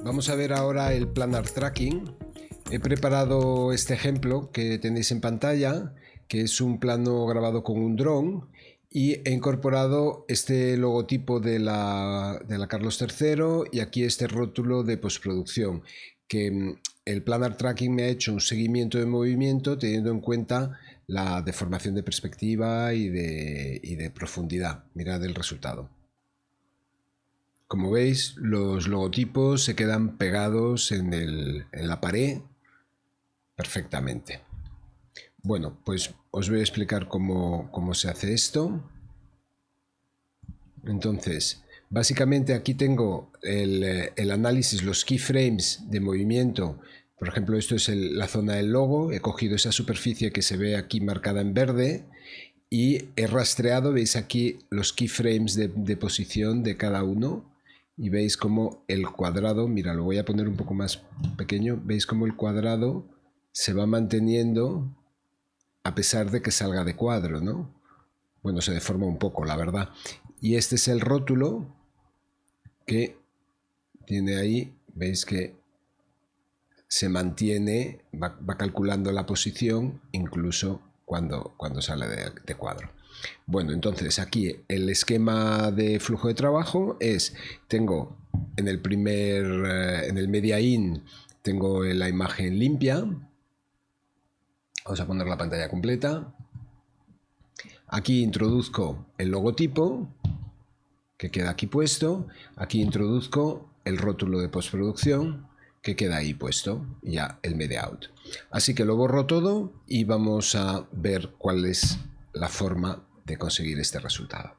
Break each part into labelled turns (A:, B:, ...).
A: Vamos a ver ahora el planar tracking. He preparado este ejemplo que tenéis en pantalla, que es un plano grabado con un dron, y he incorporado este logotipo de la Carlos III y aquí este rótulo de postproducción, que el planar tracking me ha hecho un seguimiento de movimiento teniendo en cuenta la deformación de perspectiva y de profundidad. Mirad el resultado. Como veis, los logotipos se quedan pegados en la pared perfectamente. Bueno, pues os voy a explicar cómo se hace esto. Entonces, básicamente aquí tengo el análisis, los keyframes de movimiento. Por ejemplo, esto es la zona del logo. He cogido esa superficie que se ve aquí marcada en verde y he rastreado, veis aquí los keyframes de posición de cada uno. Y veis como el cuadrado, mira, lo voy a poner un poco más pequeño, veis como el cuadrado se va manteniendo a pesar de que salga de cuadro, ¿no? Bueno, se deforma un poco, la verdad. Y este es el rótulo que tiene ahí, veis que se mantiene, va calculando la posición incluso cuando sale de cuadro. Bueno, entonces aquí el esquema de flujo de trabajo es, tengo en el media in, tengo la imagen limpia. Vamos a poner la pantalla completa. Aquí introduzco el logotipo, que queda aquí puesto. Aquí introduzco el rótulo de postproducción, que queda ahí puesto, ya el media out. Así que lo borro todo y vamos a ver cuál es la forma de conseguir este resultado.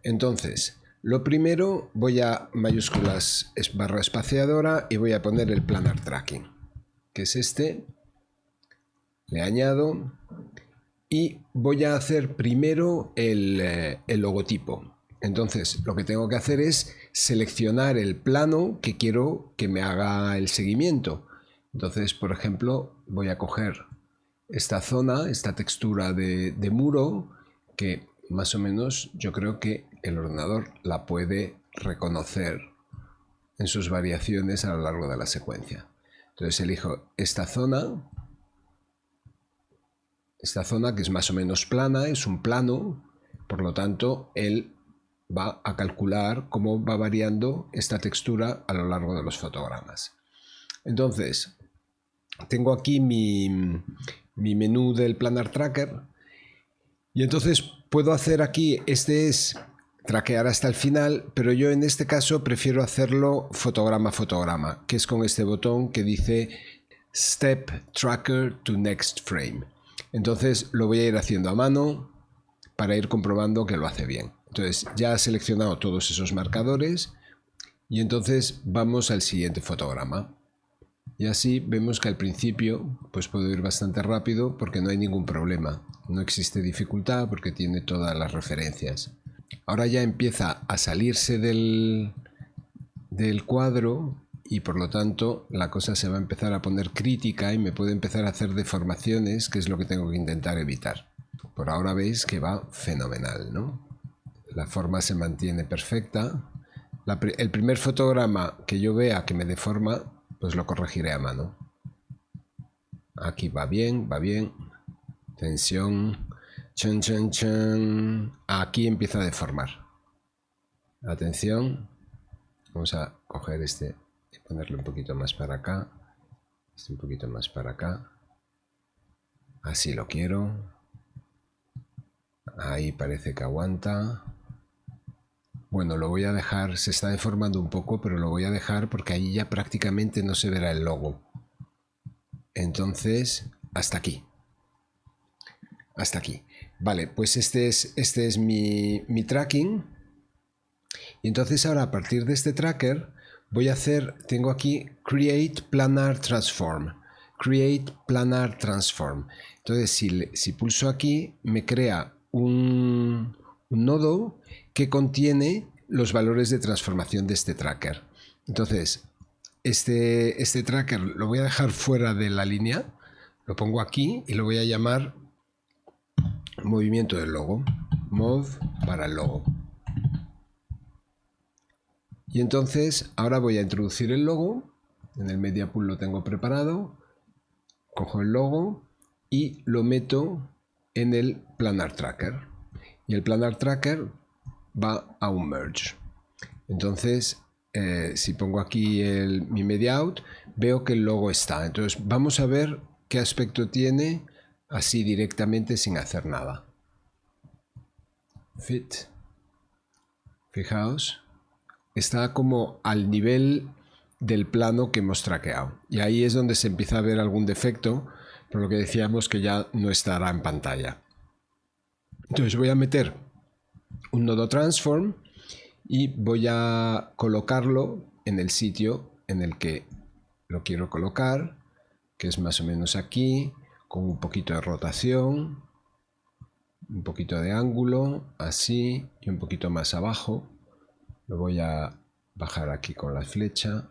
A: Entonces, lo primero, voy a mayúsculas barra espaciadora y voy a poner el planar tracking, que es este. Le añado y voy a hacer primero el logotipo. Entonces, lo que tengo que hacer es seleccionar el plano que quiero que me haga el seguimiento. Entonces, por ejemplo, voy a coger esta zona, esta textura de muro, que más o menos yo creo que el ordenador la puede reconocer en sus variaciones a lo largo de la secuencia. Entonces elijo esta zona que es más o menos plana, es un plano, por lo tanto él va a calcular cómo va variando esta textura a lo largo de los fotogramas. Entonces, tengo aquí mi menú del Planar Tracker y entonces puedo hacer aquí, este es traquear hasta el final, pero yo en este caso prefiero hacerlo fotograma a fotograma, que es con este botón que dice Step Tracker to Next Frame. Entonces lo voy a ir haciendo a mano para ir comprobando que lo hace bien. Entonces ya he seleccionado todos esos marcadores y entonces vamos al siguiente fotograma. Y así vemos que al principio pues puedo ir bastante rápido porque no hay ningún problema. No existe dificultad porque tiene todas las referencias. Ahora ya empieza a salirse del cuadro y por lo tanto la cosa se va a empezar a poner crítica y me puede empezar a hacer deformaciones, que es lo que tengo que intentar evitar. Por ahora veis que va fenomenal, ¿no? La forma se mantiene perfecta. El primer fotograma que yo vea que me deforma, pues lo corregiré a mano. Aquí va bien, va bien. Tensión. Chan, chan, chan. Aquí empieza a deformar. Atención. Vamos a coger este y ponerlo un poquito más para acá. Este un poquito más para acá. Así lo quiero. Ahí parece que aguanta. Bueno, lo voy a dejar, se está deformando un poco, pero lo voy a dejar porque ahí ya prácticamente no se verá el logo. Entonces, hasta aquí. Hasta aquí. Vale, pues este es mi tracking. Y entonces ahora a partir de este tracker voy a hacer, tengo aquí Create Planar Transform. Create Planar Transform. Entonces si pulso aquí me crea un nodo que contiene los valores de transformación de este tracker. Entonces este tracker lo voy a dejar fuera de la línea, lo pongo aquí y lo voy a llamar movimiento del logo, mov para el logo. Y entonces ahora voy a introducir el logo. En el Media Pool lo tengo preparado. Cojo el logo y lo meto en el Planar Tracker. Y el Planar Tracker va a un merge. Entonces, si pongo aquí mi Media Out, veo que el logo está. Entonces vamos a ver qué aspecto tiene así directamente sin hacer nada. Fit. Fijaos. Está como al nivel del plano que hemos traqueado. Y ahí es donde se empieza a ver algún defecto, por lo que decíamos que ya no estará en pantalla. Entonces voy a meter un nodo transform y voy a colocarlo en el sitio en el que lo quiero colocar, que es más o menos aquí, con un poquito de rotación, un poquito de ángulo, así, y un poquito más abajo. Lo voy a bajar aquí con la flecha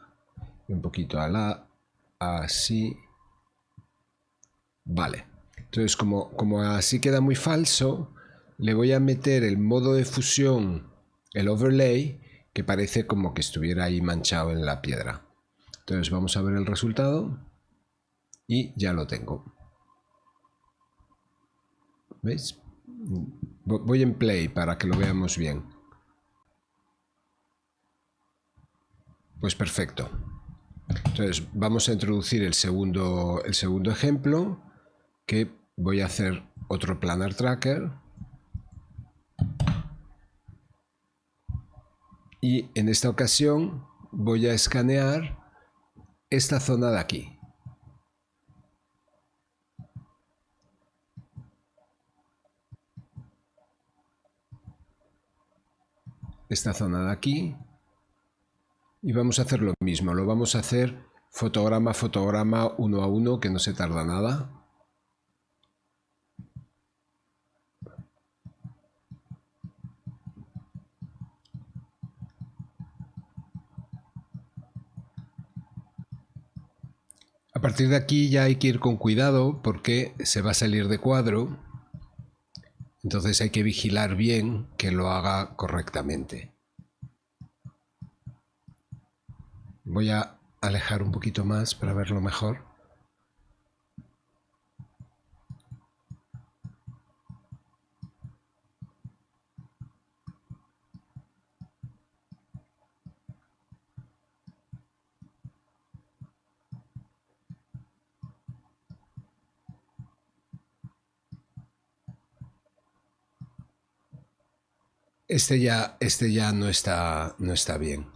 A: y un poquito así. Vale. Entonces, como así queda muy falso, le voy a meter el modo de fusión, el overlay, que parece como que estuviera ahí manchado en la piedra. Entonces vamos a ver el resultado y ya lo tengo. ¿Veis? Voy en play para que lo veamos bien. Pues perfecto. Entonces vamos a introducir el segundo ejemplo, que voy a hacer otro Planar Tracker. Y en esta ocasión voy a escanear esta zona de aquí. Esta zona de aquí. Y vamos a hacer lo mismo. Lo vamos a hacer fotograma a fotograma, uno a uno, que no se tarda nada. A partir de aquí ya hay que ir con cuidado porque se va a salir de cuadro. Entonces hay que vigilar bien que lo haga correctamente. Voy a alejar un poquito más para verlo mejor. Este ya no está bien.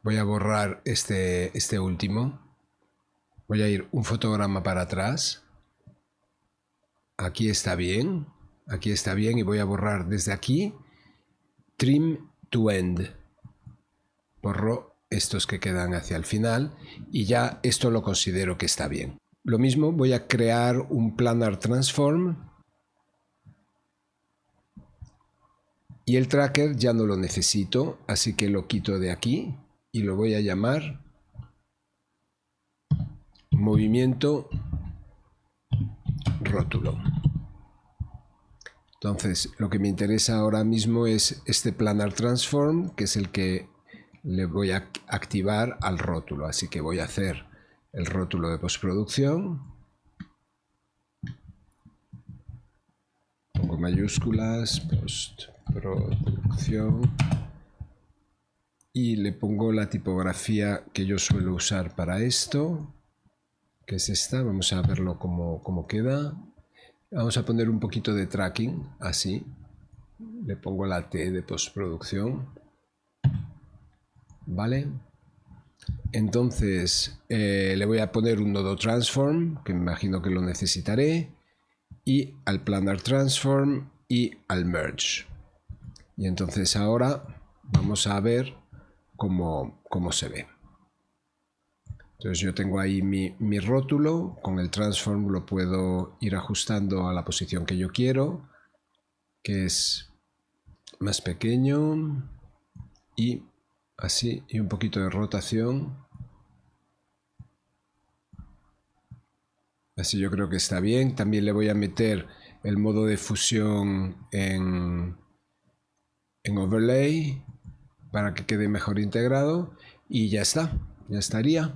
A: Voy a borrar este último. Voy a ir un fotograma para atrás. Aquí está bien. Aquí está bien y voy a borrar desde aquí. Trim to end. Borro estos que quedan hacia el final y ya esto lo considero que está bien. Lo mismo, voy a crear un Planar Transform y el tracker ya no lo necesito, así que lo quito de aquí y lo voy a llamar movimiento rótulo. Entonces, lo que me interesa ahora mismo es este Planar Transform, que es el que le voy a activar al rótulo. Así que voy a hacer el rótulo de postproducción. Pongo mayúsculas, postproducción. Y le pongo la tipografía que yo suelo usar para esto, que es esta. Vamos a verlo cómo queda. Vamos a poner un poquito de tracking, así. Le pongo la T de postproducción. ¿Vale? Entonces le voy a poner un nodo transform, que me imagino que lo necesitaré, y al planar transform y al merge. Y entonces ahora vamos a ver cómo se ve. Entonces yo tengo ahí mi rótulo, con el transform lo puedo ir ajustando a la posición que yo quiero, que es más pequeño y así, y un poquito de rotación. Así yo creo que está bien. También le voy a meter el modo de fusión en en overlay para que quede mejor integrado y ya está, ya estaría.